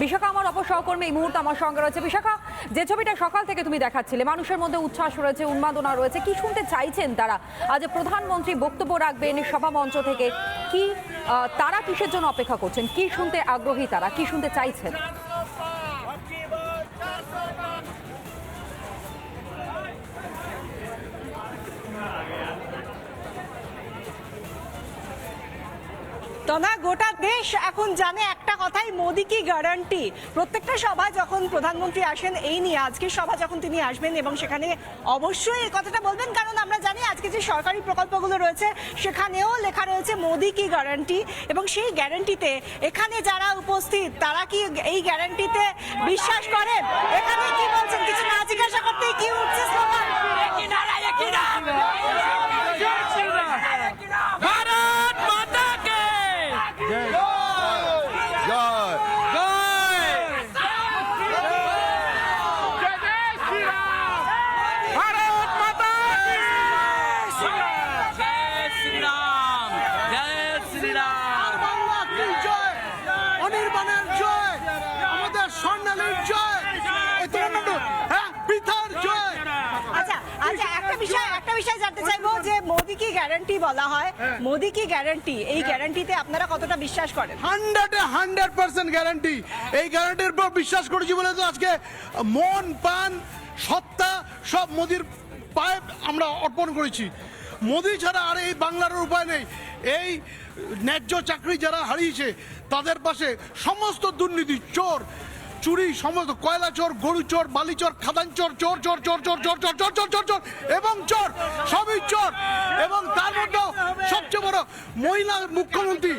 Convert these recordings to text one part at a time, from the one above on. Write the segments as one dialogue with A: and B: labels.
A: বিশাখা আমার অপর সহকর্মী এই মুহূর্তে আমার সঙ্গে রয়েছে। বিশাখা, যে ছবিটা সকাল থেকে তুমি দেখাচ্ছিলে, মানুষের মধ্যে উচ্ছ্বাস রয়েছে, উন্মাদনা রয়েছে, কি শুনতে চাইছেন তারা? আজ প্রধানমন্ত্রী বক্তব্য রাখবেন সভা মঞ্চ থেকে, কি তারা কিসের জন্য অপেক্ষা করছেন, কি শুনতে আগ্রহী তারা, কি শুনতে চাইছেন?
B: তনা গোটা দেশ এখন জানে একটা কথাই, মোদি কি গ্যারান্টি। প্রত্যেকটা সভা যখন প্রধানমন্ত্রী আসেন এই নিয়ে, আজকের সভা যখন তিনি আসবেন এবং সেখানে অবশ্যই এই কথাটা বলবেন, কারণ আমরা জানি আজকে যে সরকারি প্রকল্পগুলো রয়েছে সেখানেও লেখা রয়েছে মোদি কি গ্যারান্টি। এবং সেই গ্যারান্টিতে এখানে যারা উপস্থিত তারা কি এই গ্যারান্টিতে বিশ্বাস করেন? এখানে কি বলছেন, কিছু না জিজ্ঞাসা করতেই কি উঠছে স্লোগান? একটা বিষয় জানতে চাইবো যে মোদি কি গ্যারান্টি বলা হয়, মোদি কি গ্যারান্টি, এই গ্যারান্টিতে আপনারা কতটা বিশ্বাস করেন?
C: 100% গ্যারান্টি। এই গ্যারান্টির উপর বিশ্বাস করেছি বলে তো আজকে মন প্রাণ সত্তা সব মোদির পায়ে আমরা অর্পণ করেছি। মোদি ছাড়া আর এই বাংলার উপায় নেই। এই ন্যায্য চাকরি যারা হারিয়েছে তাদের পাশে সমস্ত দুর্নীতি, চোর চুরি, সমস্ত কয়লা চোর, গরু চোর, বালি চোর, খাদান চোর, চোর চোর চোর চোর চোর চোর চোর চোর চোর চোর এবং চোর, সবই চোর। এবং তার মধ্যেও সবচেয়ে বড় মহিলা মুখ্যমন্ত্রী।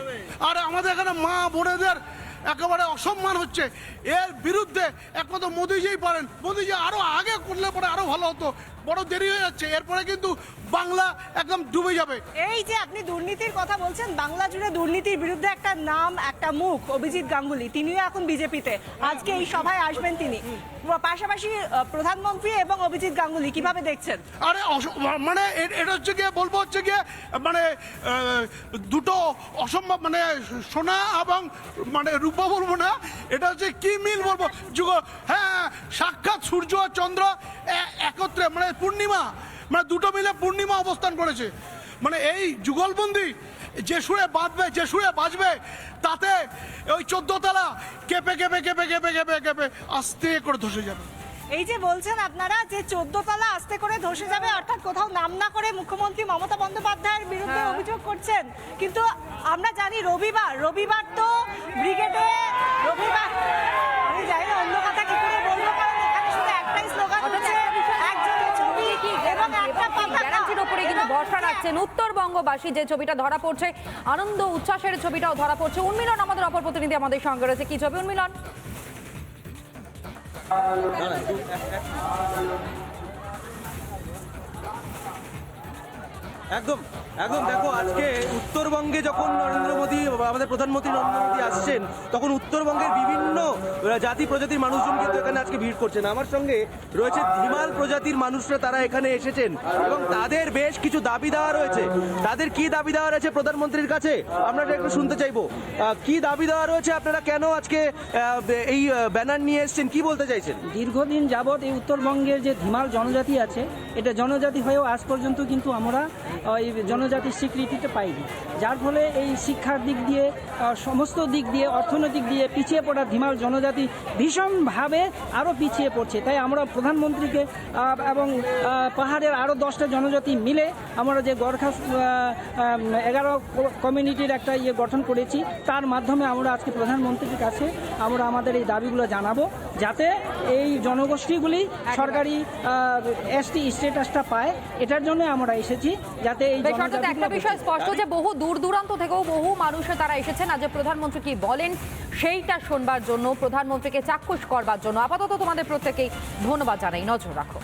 C: আর আমাদের এখানে মা বোনেদের একেবারে অসম্মান হচ্ছে। এর বিরুদ্ধে একমাত্র মোদিজিই পারেন। মোদিজি আরো আগে করলে পরে আরো ভালো হতো, বড় দেরি হয়ে যাচ্ছে। এরপরে কিন্তু বাংলা একদম ডুবে যাবে।
B: এই যে আপনি দুর্নীতির কথা বলছেন, বাংলা জুড়ে দুর্নীতির বিরুদ্ধে একটা নাম, একটা মুখ, অভিজিৎ গাঙ্গুলি, তিনিও এখন বিজেপিতে। আজকে এই সভায় আসবেন তিনি, পাশাপাশি প্রধানমন্ত্রী এবং অভিজিৎ গাঙ্গুলি, কিভাবে দেখছেন?
C: আরে মানে এটা হচ্ছে গিয়ে বলবো হচ্ছে গিয়ে মানে দুটো অসম্ভব, মানে সোনা এবং মানে রূপা বলবো না, এটা হচ্ছে কি মিল বলবো, যুগ। হ্যাঁ, সাক্ষাৎ সূর্য আর চন্দ্র একত্রে, মানে পূর্ণিমা, মানে দুটো মিলে পূর্ণিমা অবস্থান করেছে। মানে এই যুগলবন্দি যে সুরে বাঁধবে, যে সুরে বাজবে, তাতে ওই 14 তলা কেঁপে কেঁপে কেঁপে কেঁপে কেঁপে কেঁপে আস্তে করে ধসে যাবে।
B: এই যে বলছেন আপনারা যে 14 তলা আস্তে করে ধসে যাবে, অর্থাৎ কোথাও নাম না করে মুখ্যমন্ত্রী মমতা বন্দ্যোপাধ্যায়ের বিরুদ্ধে অভিযোগ করছেন, কিন্তু আমরা জানি রবিবার তো ব্রিগেডে, রবিবার আমি জানি না অন্য কথা কি করে বলবো, কারণ এখানে শুধু একটাই স্লোগান হচ্ছে, একজনের ছবি এবং একটা
A: গ্যারান্টির উপরে কিন্তু ভরসা রাখছেন উত্তরবঙ্গবাসী। যে ছবিটা ধরা পড়ছে, আনন্দ উচ্ছ্বাসের ছবিটাও ধরা পড়ছে। উন্মিলন আমাদের অপর প্রতিনিধি আমাদের সঙ্গে রয়েছে। কি ছবি উন্মিলন?
D: একদম একদম দেখো, আজকে উত্তরবঙ্গে যখন নরেন্দ্র মোদী, আমাদের প্রধানমন্ত্রী নরেন্দ্র মোদী আসছেন, তখন উত্তরবঙ্গের বিভিন্ন জাতি প্রজাতির মানুষজন কিন্তু এখানে আজকে ভিড় করছেন। আমার সঙ্গে রয়েছে ধিমাল প্রজাতির মানুষরা, তারা এখানে এসেছেন এবং তাদের বেশ কিছু দাবি দেওয়া রয়েছে। তাদের কি দাবি দেওয়া রয়েছে প্রধানমন্ত্রীর কাছে আমরা একটু শুনতে চাইবো। কি দাবি দেওয়া রয়েছে, আপনারা কেন আজকে এই ব্যানার নিয়ে এসেছেন, কি বলতে চাইছেন?
E: দীর্ঘদিন যাবৎ এই উত্তরবঙ্গের যে ধিমাল জনজাতি আছে, এটা জনজাতি হয়েও আজ পর্যন্ত কিন্তু আমরা এই জনজাতির স্বীকৃতিতে পাইনি, যার ফলে এই শিক্ষার দিক দিয়ে, সমস্ত দিক দিয়ে, অর্থনৈতিক দিয়ে পিছিয়ে পড়া ধিমাল জনজাতি ভীষণভাবে আরও পিছিয়ে পড়ছে। তাই আমরা প্রধানমন্ত্রীকে এবং পাহাড়ের আরও 10টা জনজাতি মিলে আমরা যে গর্খা 11 কমিউনিটির একটা গঠন করেছি, তার মাধ্যমে আমরা আজকে প্রধানমন্ত্রীর কাছে আমরা আমাদের এই দাবিগুলো জানাবো, যাতে এই জনগোষ্ঠীগুলি সরকারি এসটি স্ট্যাটাসটা পায়। এটার জন্য আমরা এসেছি, যাতে এই
A: একটা বিষয় স্পষ্ট যে বহু দূর দূরান্ত থেকেও বহু মানুষ তারা এসেছেন আজ প্রধানমন্ত্রী কি বলেন সেইটা শুনবার জন্য, প্রধানমন্ত্রীকে চাক্ষুষ করবার জন্য। আপাতত তোমাদের প্রত্যেকেই ধন্যবাদ জানাই, নজর রাখো।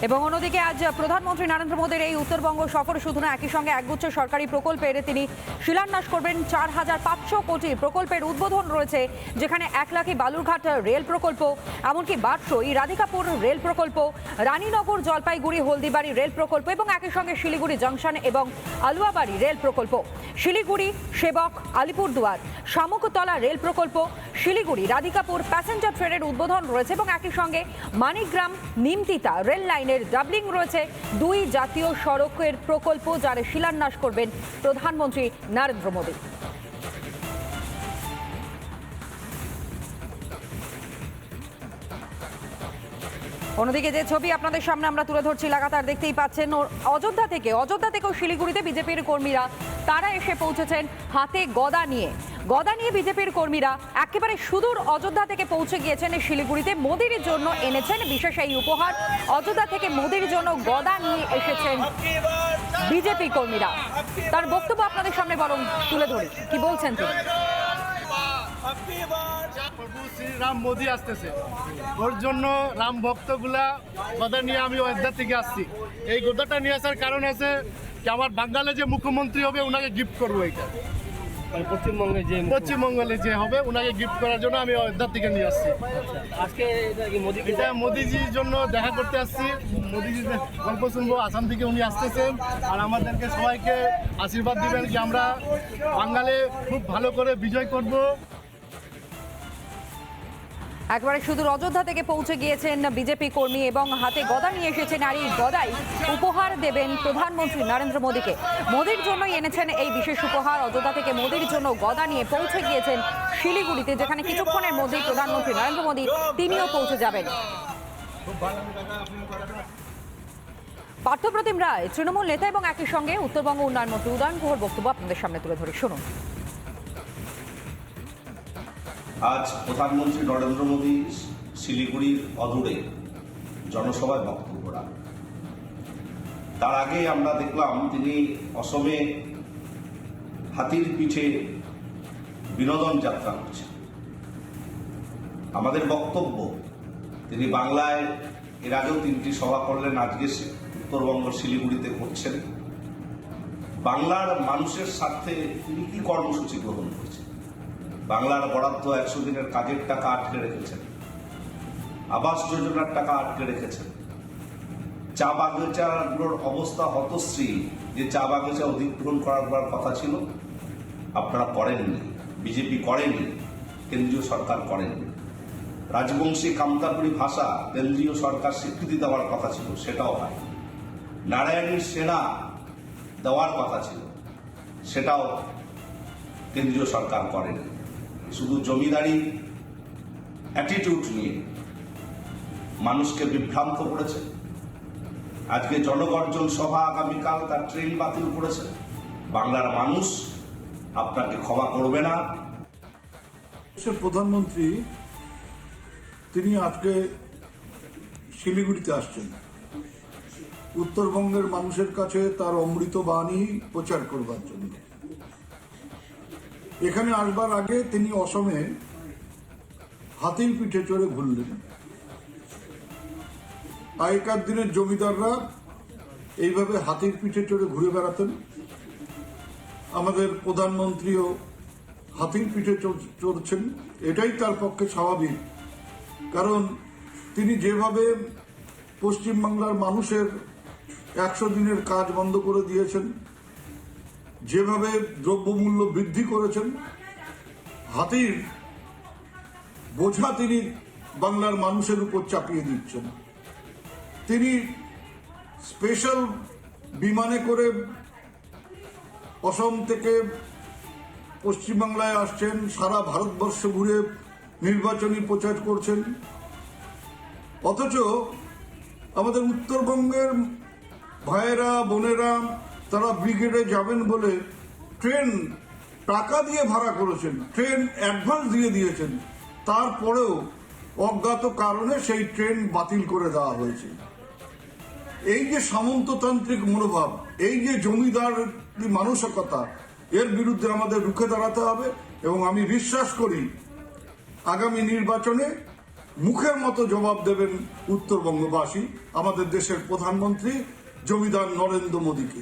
A: এবং অন্যদিকে আজ প্রধানমন্ত্রী নরেন্দ্র মোদীর এই উত্তরবঙ্গ সফর শুধু না, একই সঙ্গে একগুচ্ছ সরকারি প্রকল্পের তিনি শিলান্যাস করবেন। 4,500 কোটি প্রকল্পের উদ্বোধন রয়েছে, যেখানে 1 লাখি বালুরঘাট রেল প্রকল্প, এমনকি বারসই রাধিকাপুর রেল প্রকল্প, রানীনগর জলপাইগুড়ি হলদিবাড়ি রেল প্রকল্প এবং একই সঙ্গে শিলিগুড়ি জংশন এবং আলুয়াবাড়ি রেল প্রকল্প, শিলিগুড়ি সেবক আলিপুরদুয়ার শামুকতলা রেল প্রকল্প, শিলিগুড়ি রাধিকাপুর প্যাসেঞ্জার ট্রেনের উদ্বোধন রয়েছে এবং একই সঙ্গে মানিকগ্রাম নিমতিতা রেল লাইনের ডাবলিং রয়েছে। 2 জাতীয় সড়কের প্রকল্প যার শিলান্যাস করবেন প্রধানমন্ত্রী নরেন্দ্র মোদী। অন্যদিকে যে ছবি আপনাদের সামনে আমরা তুলে ধরছি লাগাতার দেখতেই পাচ্ছেন, অযোধ্যা থেকেও শিলিগুড়িতে বিজেপির কর্মীরা তারা এসে পৌঁছেছেন হাতে গদা নিয়ে বিজেপির কর্মীরা একেবারে সুদূর অযোধ্যা থেকে পৌঁছে গিয়েছেন শিলিগুড়িতে। মোদির জন্য এনেছেন বিশেষ এই উপহার। অযোধ্যা থেকে মোদির জন্য গদা নিয়ে এসেছেন বিজেপি কর্মীরা। তার বক্তব্য আপনাদের সামনে বরং তুলে ধরি, কি বলছেন তিনি।
F: প্রভু শ্রীরাম মোদী আসতেছে, ওর জন্য রাম ভক্তগুলা গদা নিয়ে আমি অযোধ্যা থেকে আসছি। এই গদাটা নিয়ে আসার কারণ আছে কি, আমার বাঙ্গালে যে মুখ্যমন্ত্রী হবে ওনাকে গিফট করবো। এটা পশ্চিমবঙ্গে যে হবে ওনাকে গিফট করার জন্য আমি অযোধ্যা থেকে নিয়ে আসছি।
G: আজকে
F: এটা মোদিজির জন্য দেখা করতে আসছি, মোদিজির গল্প শুনবো। আসাম থেকে উনি আসতেছেন আর আমাদেরকে সবাইকে আশীর্বাদ দিবেন কি আমরা বাঙ্গালে খুব ভালো করে বিজয় করব।
A: একবারে শুধু অযোধ্যা থেকে পৌঁছে গিয়েছেন বিজেপি কর্মী এবং হাতে গদা নিয়ে এসেছেন, আর এই গদাই উপহার দেবেন প্রধানমন্ত্রী নরেন্দ্র মোদীকে। মোদীর জন্যই এনেছেন এই বিশেষ উপহার। অযোধ্যা থেকে মোদীর জন্য গদা নিয়ে পৌঁছে গিয়েছেন শিলিগুড়িতে, যেখানে কিছুক্ষণের মধ্যেই প্রধানমন্ত্রী নরেন্দ্র মোদী তিনিও পৌঁছে যাবেন। পার্থপ্রতিম রায় তৃণমূল নেতা এবং একই সঙ্গে উত্তরবঙ্গ উন্নয়ন মন্ত্রী উদয়ন গুহর বক্তব্য আপনাদের সামনে তুলে ধরে শুনুন।
H: আজ প্রধানমন্ত্রী নরেন্দ্র মোদী শিলিগুড়ির অদূরে জনসভায় বক্তব্য রাখেন। তার আগে আমরা দেখলাম তিনি অসমে হাতির পিঠে বিনোদন যাত্রা করছেন। আমাদের বক্তব্য, তিনি বাংলায় এর আগেও 3টি সভা করলেন, আজকে উত্তরবঙ্গ শিলিগুড়িতে করছেন। বাংলার মানুষের স্বার্থে তিনি কি কর্মসূচি গ্রহণ করছেন? বাংলার বরাদ্দ 100 দিনের কাজের টাকা আটকে রেখেছেন, আবাস যোজনার টাকা আটকে রেখেছেন, চা বাগিচাগুলোর অবস্থা হতশ্রী। যে চা বাগিচা অধিগ্রহণ করার কথা ছিল আপনারা করেননি, বিজেপি করেনি, কেন্দ্রীয় সরকার করেনি। রাজবংশী কামতাপুরী ভাষা কেন্দ্রীয় সরকার স্বীকৃতি দেওয়ার কথা ছিল, সেটাও হয়। নারায়ণীর সেনা দেওয়ার কথা ছিল, সেটাও কেন্দ্রীয় সরকার করেনি। শুধু জমিদারি অ্যাটিটিউড নিয়ে মানুষকে বিভ্রান্ত করেছে। আজকে জনগর্জন সভা আগামীকাল, তার ট্রেন বাতিল করেছে। বাংলার মানুষ আপনাকে ক্ষমা করবে না।
I: দেশের প্রধানমন্ত্রী তিনি আজকে শিলিগুড়িতে আসছেন উত্তরবঙ্গের মানুষের কাছে তার অমৃত বাণী প্রচার করবার জন্য। এখানে আসবার আগে তিনি অসমে হাতির পিঠে চড়ে ঘুরলেন। আগেকার দিনের জমিদাররা এইভাবে হাতির পিঠে চড়ে ঘুরে বেড়াতেন। আমাদের প্রধানমন্ত্রীও হাতির পিঠে চড়ছেন, এটাই তার পক্ষে স্বাভাবিক। কারণ তিনি যেভাবে পশ্চিমবাংলার মানুষের 100 দিনের কাজ বন্ধ করে দিয়েছেন, যেভাবে দ্রব্যমূল্য বৃদ্ধি করেছেন, হাতির বোঝা তিনি বাংলার মানুষের উপর চাপিয়ে দিচ্ছেন। তিনি স্পেশাল বিমানে করে অসম থেকে পশ্চিমবাংলায় আসছেন, সারা ভারতবর্ষ ঘুরে নির্বাচনী প্রচার করছেন। অথচ আমাদের উত্তরবঙ্গের ভাইয়েরা বোনেরা তারা ব্রিগেডে যাবেন বলে ট্রেন টাকা দিয়ে ভাড়া করেছেন, ট্রেন অ্যাডভান্স দিয়ে দিয়েছেন, তারপরেও অজ্ঞাত কারণে সেই ট্রেন বাতিল করে দেওয়া হয়েছে। এই যে সামন্ততান্ত্রিক মনোভাব, এই যে জমিদার মানসিকতা, এর বিরুদ্ধে আমাদের রুখে দাঁড়াতে হবে। এবং আমি বিশ্বাস করি আগামী নির্বাচনে মুখের মতো জবাব দেবেন উত্তরবঙ্গবাসী আমাদের দেশের প্রধানমন্ত্রী জমিদার নরেন্দ্র মোদীকে।